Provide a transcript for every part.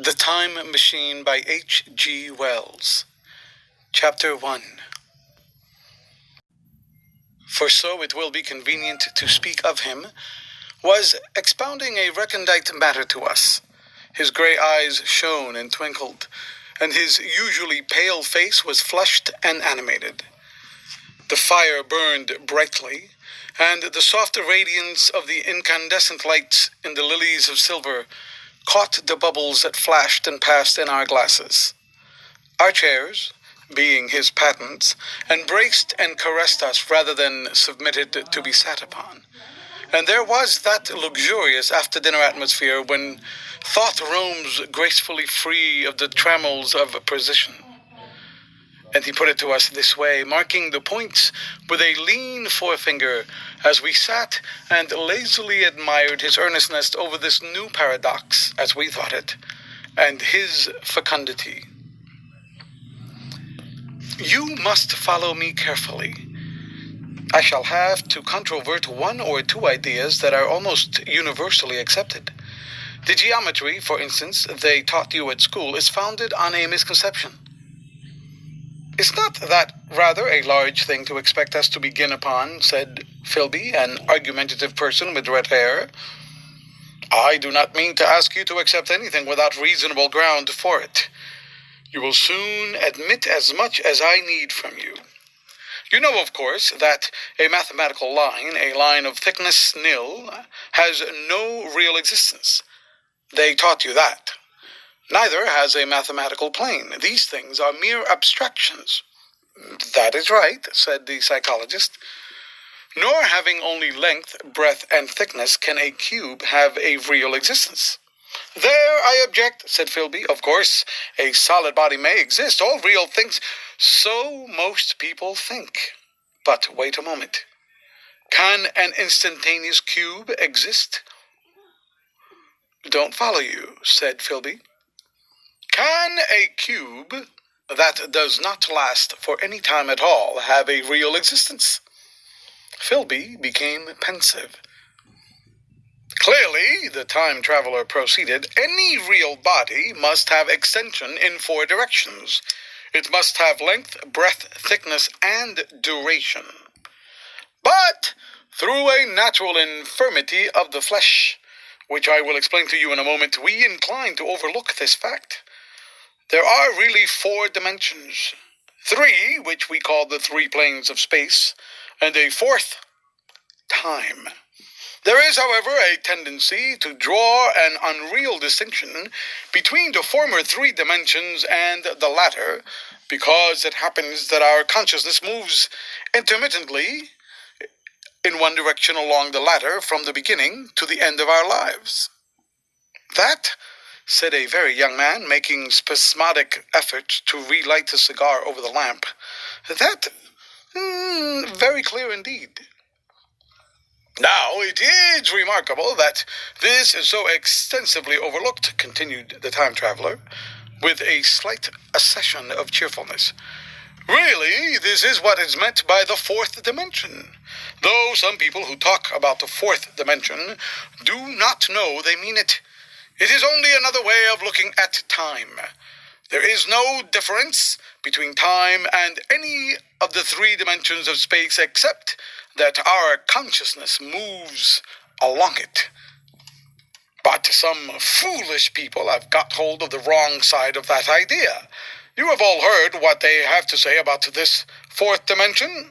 The Time Machine by H.G Wells. Chapter 1. For so it will be convenient to speak of him, was expounding a recondite matter to us. His grey eyes shone and twinkled, and his usually pale face was flushed and animated. The fire burned brightly, and the soft radiance of the incandescent lights in the lilies of silver caught the bubbles that flashed and passed in our glasses. Our chairs, being his patents, embraced and caressed us rather than submitted to be sat upon. And there was that luxurious after-dinner atmosphere when thought roams gracefully free of the trammels of position. And he put it to us this way, marking the points with a lean forefinger as we sat and lazily admired his earnestness over this new paradox, as we thought it, and his fecundity. You must follow me carefully. I shall have to controvert one or two ideas that are almost universally accepted. The geometry, for instance, they taught you at school is founded on a misconception. Is not that rather a large thing to expect us to begin upon, said Philby, an argumentative person with red hair. I do not mean to ask you to accept anything without reasonable ground for it. You will soon admit as much as I need from you. You know, of course, that a mathematical line, a line of thickness nil, has no real existence. They taught you that. Neither has a mathematical plane. These things are mere abstractions. That is right, said the psychologist. Nor having only length, breadth, and thickness can a cube have a real existence. There I object, said Philby. Of course, a solid body may exist, all real things. So most people think. But wait a moment. Can an instantaneous cube exist? Don't follow you, said Philby. Can a cube that does not last for any time at all have a real existence? Philby became pensive. Clearly, the time traveler proceeded, any real body must have extension in 4 directions. It must have length, breadth, thickness, and duration. But through a natural infirmity of the flesh, which I will explain to you in a moment, we incline to overlook this fact. There are really 4 dimensions, 3, which we call the 3 planes of space, and a 4th, time. There is, however, a tendency to draw an unreal distinction between the former 3 dimensions and the latter, because it happens that our consciousness moves intermittently in one direction along the latter from the beginning to the end of our lives. That, said a very young man, making spasmodic efforts to relight a cigar over the lamp, that, very clear indeed. Now, it is remarkable that this is so extensively overlooked, continued the time traveler, with a slight accession of cheerfulness. Really, this is what is meant by the 4th dimension, though some people who talk about the 4th dimension do not know they mean it. It is only another way of looking at time. There is no difference between time and any of the 3 dimensions of space except that our consciousness moves along it. But some foolish people have got hold of the wrong side of that idea. You have all heard what they have to say about this 4th dimension?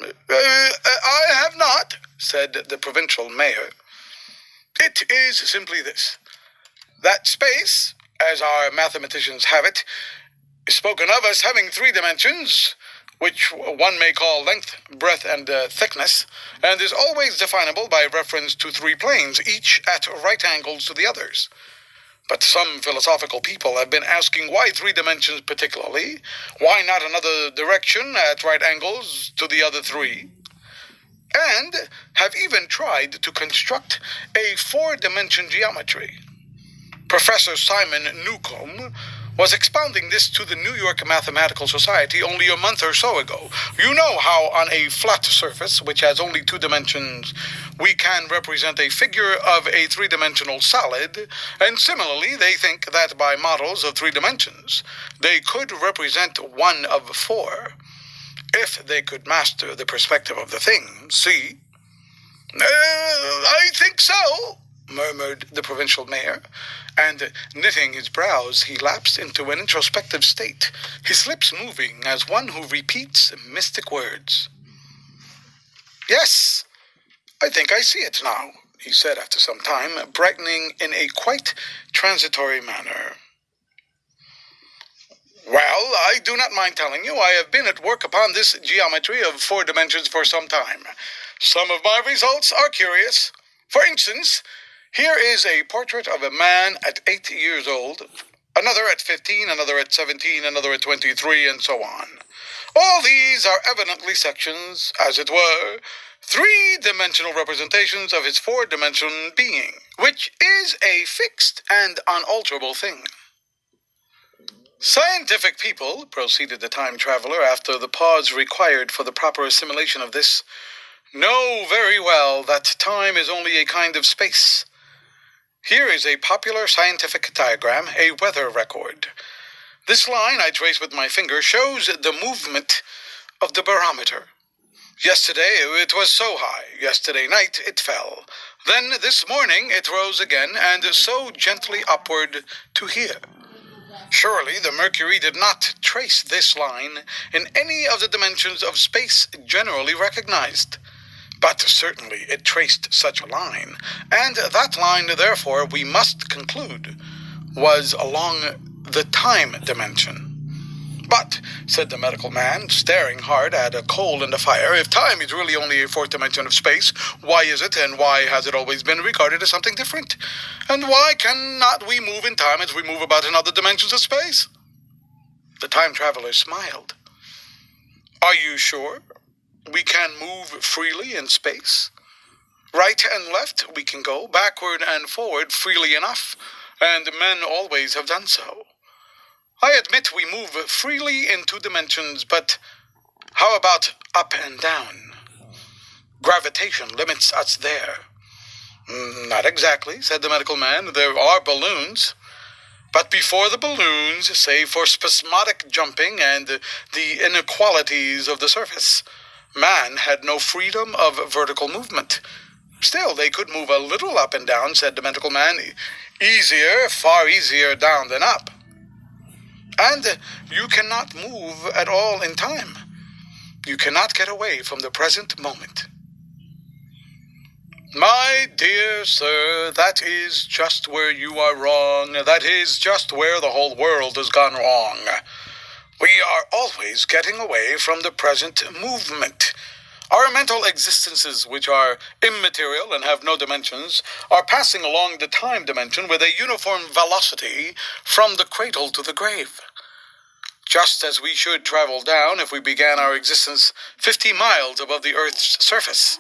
I have not, said the provincial mayor. It is simply this. That space, as our mathematicians have it, is spoken of as having 3 dimensions, which one may call length, breadth, and thickness, and is always definable by reference to 3 planes, each at right angles to the others. But some philosophical people have been asking why 3 dimensions particularly, why not another direction at right angles to the other 3, and have even tried to construct a 4-dimension geometry. Professor Simon Newcomb was expounding this to the New York Mathematical Society only a month or so ago. You know how on a flat surface, which has only 2 dimensions, we can represent a figure of a three-dimensional solid, and similarly they think that by models of 3 dimensions, they could represent one of 4, if they could master the perspective of the thing, see? I think so, murmured the provincial mayor, and knitting his brows, he lapsed into an introspective state, his lips moving as one who repeats mystic words. Yes, I think I see it now, he said after some time, brightening in a quite transitory manner. Well, I do not mind telling you I have been at work upon this geometry of 4 dimensions for some time. Some of my results are curious. For instance, here is a portrait of a man at 8 years old, another at 15, another at 17, another at 23, and so on. All these are evidently sections, as it were, 3-dimensional representations of his 4-dimension being, which is a fixed and unalterable thing. Scientific people, proceeded the time traveler after the pause required for the proper assimilation of this, know very well that time is only a kind of space. Here is a popular scientific diagram, a weather record. This line I trace with my finger shows the movement of the barometer. Yesterday it was so high, yesterday night it fell. Then this morning it rose again, and so gently upward to here. Surely the mercury did not trace this line in any of the dimensions of space generally recognized. But certainly it traced such a line, and that line, therefore, we must conclude, was along the time dimension. But, said the medical man, staring hard at a coal in the fire, if time is really only a 4th dimension of space, why is it, and why has it always been regarded as something different? And why cannot we move in time as we move about in other dimensions of space? The time traveler smiled. Are you sure? We can move freely in space. Right and left we can go, backward and forward freely enough, and men always have done so. I admit we move freely in 2 dimensions, but how about up and down? Gravitation limits us there. Not exactly, said the medical man. There are balloons. But before the balloons, save for spasmodic jumping and the inequalities of the surface, man had no freedom of vertical movement. Still, they could move a little up and down, said the medical man. Easier, far easier down than up. And you cannot move at all in time. You cannot get away from the present moment. My dear sir, that is just where you are wrong. That is just where the whole world has gone wrong. We are always getting away from the present movement. Our mental existences, which are immaterial and have no dimensions, are passing along the time dimension with a uniform velocity from the cradle to the grave. Just as we should travel down if we began our existence 50 miles above the Earth's surface.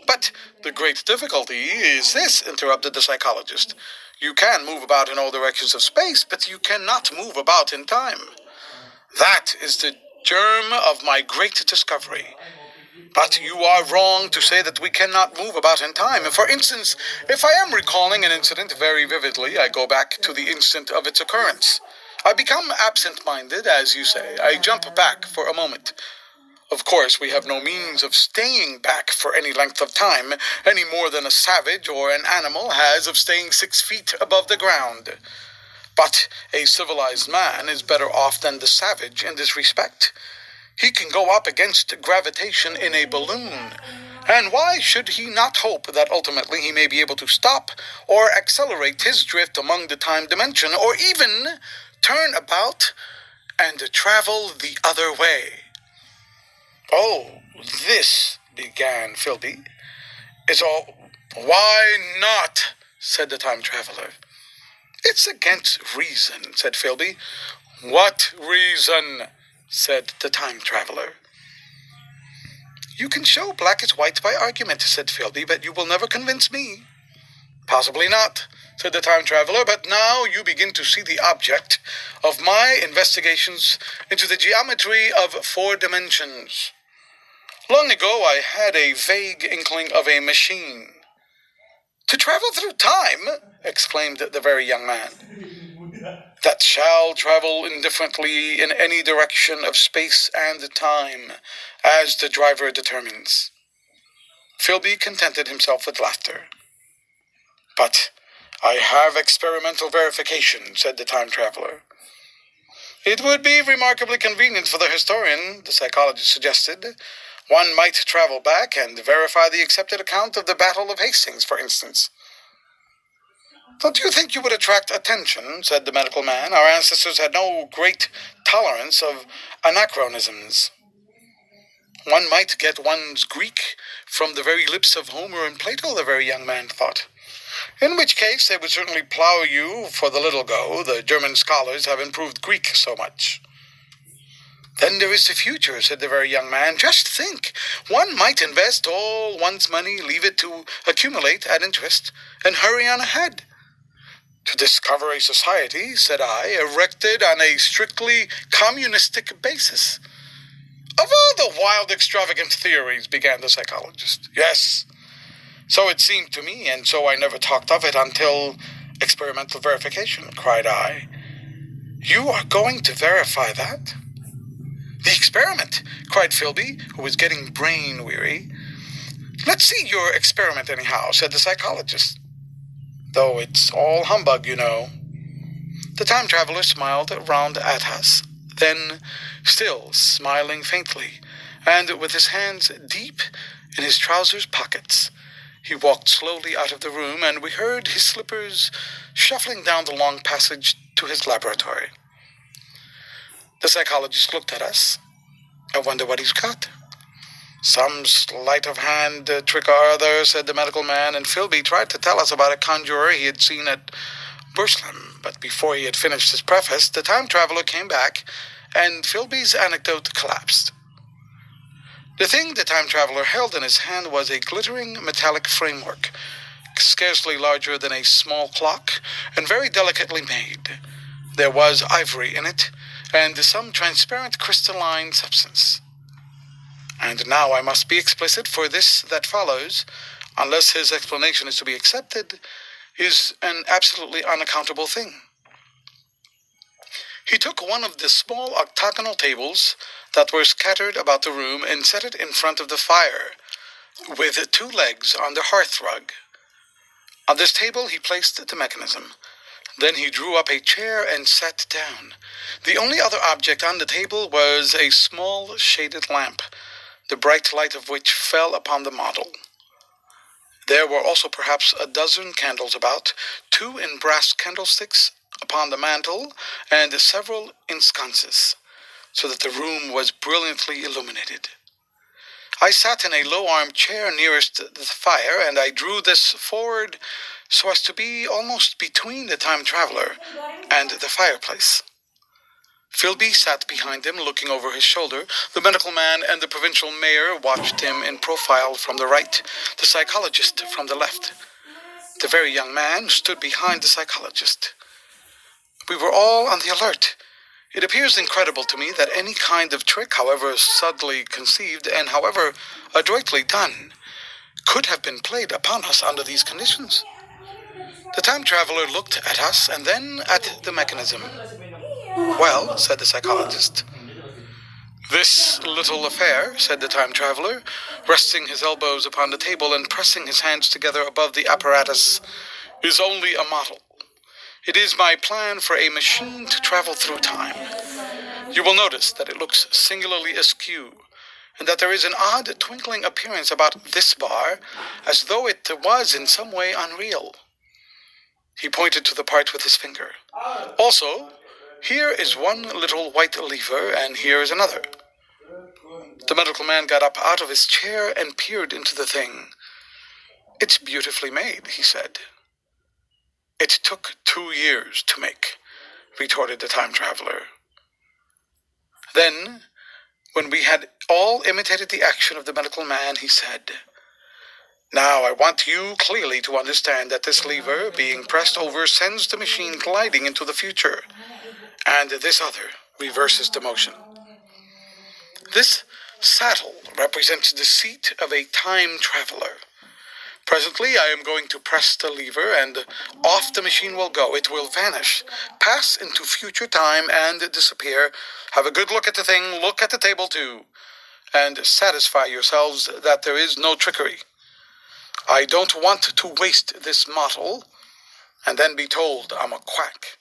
But the great difficulty is this, interrupted the psychologist. You can move about in all directions of space, but you cannot move about in time. That is the germ of my great discovery. But you are wrong to say that we cannot move about in time. For instance, if I am recalling an incident very vividly, I go back to the instant of its occurrence. I become absent-minded, as you say. I jump back for a moment. Of course, we have no means of staying back for any length of time, any more than a savage or an animal has of staying 6 feet above the ground. But a civilized man is better off than the savage in this respect. He can go up against gravitation in a balloon, and why should he not hope that ultimately he may be able to stop or accelerate his drift among the time dimension, or even turn about and travel the other way? Oh, this, began Philby, is all... Why not? Said the time traveler. It's against reason, said Philby. What reason? Said the time traveler. You can show black is white by argument, said Philby, but you will never convince me. Possibly not, said the time traveler, but now you begin to see the object of my investigations into the geometry of 4 dimensions. Long ago I had a vague inkling of a machine. To travel through time, exclaimed the very young man, that shall travel indifferently in any direction of space and time, as the driver determines. Philby contented himself with laughter. But I have experimental verification, said the time traveler. It would be remarkably convenient for the historian, the psychologist suggested. One might travel back and verify the accepted account of the Battle of Hastings, for instance. Don't you think you would attract attention, said the medical man. Our ancestors had no great tolerance of anachronisms. One might get one's Greek from the very lips of Homer and Plato, the very young man thought. In which case they would certainly plow you for the little go. The German scholars have improved Greek so much. Then there is the future, said the very young man. Just think, one might invest all one's money, leave it to accumulate at interest, and hurry on ahead. To discover a society, said I, erected on a strictly communistic basis. Of all the wild, extravagant theories, began the psychologist. Yes, so it seemed to me, and so I never talked of it until experimental verification, cried I. You are going to verify that? The experiment, cried Philby, who was getting brain-weary. Let's see your experiment anyhow, said the psychologist. Though it's all humbug, you know. The time traveler smiled round at us, then, still smiling faintly, and with his hands deep in his trousers pockets, he walked slowly out of the room, and we heard his slippers shuffling down the long passage to his laboratory. The psychologist looked at us. I wonder what he's got. Some sleight of hand trick or other, said the medical man, and Philby tried to tell us about a conjurer he had seen at Burslem. But before he had finished his preface, the time traveler came back, and Philby's anecdote collapsed. The thing the time traveler held in his hand was a glittering metallic framework, scarcely larger than a small clock, and very delicately made. There was ivory in it, and some transparent crystalline substance. And now I must be explicit, for this that follows, unless his explanation is to be accepted, is an absolutely unaccountable thing. He took one of the small octagonal tables that were scattered about the room and set it in front of the fire, with 2 legs on the hearth rug. On this table he placed the mechanism. Then he drew up a chair and sat down. The only other object on the table was a small shaded lamp, the bright light of which fell upon the model. There were also perhaps a dozen candles about, 2 in brass candlesticks upon the mantel, and several in sconces, so that the room was brilliantly illuminated. I sat in a low-armed chair nearest the fire, and I drew this forward so as to be almost between the time traveler and the fireplace. Philby sat behind him, looking over his shoulder. The medical man and the provincial mayor watched him in profile from the right, the psychologist from the left. The very young man stood behind the psychologist. We were all on the alert. It appears incredible to me that any kind of trick, however subtly conceived and however adroitly done, could have been played upon us under these conditions. The time traveler looked at us and then at the mechanism. Well, said the psychologist. This little affair, said the time traveler, resting his elbows upon the table and pressing his hands together above the apparatus, is only a model. It is my plan for a machine to travel through time. You will notice that it looks singularly askew, and that there is an odd twinkling appearance about this bar, as though it was in some way unreal. He pointed to the part with his finger. Also, here is one little white lever, and here is another. The medical man got up out of his chair and peered into the thing. It's beautifully made, he said. It took 2 years to make, retorted the time traveler. Then, when we had all imitated the action of the medical man, he said, Now I want you clearly to understand that this lever, being pressed over, sends the machine gliding into the future, and this other reverses the motion. This Saddle represents the seat of a time traveler. Presently, I am going to press the lever, and off the machine will go. It will vanish, pass into future time, and disappear. Have a good look at the thing, look at the table too, and satisfy yourselves that there is no trickery. I don't want to waste this model, and then be told I'm a quack.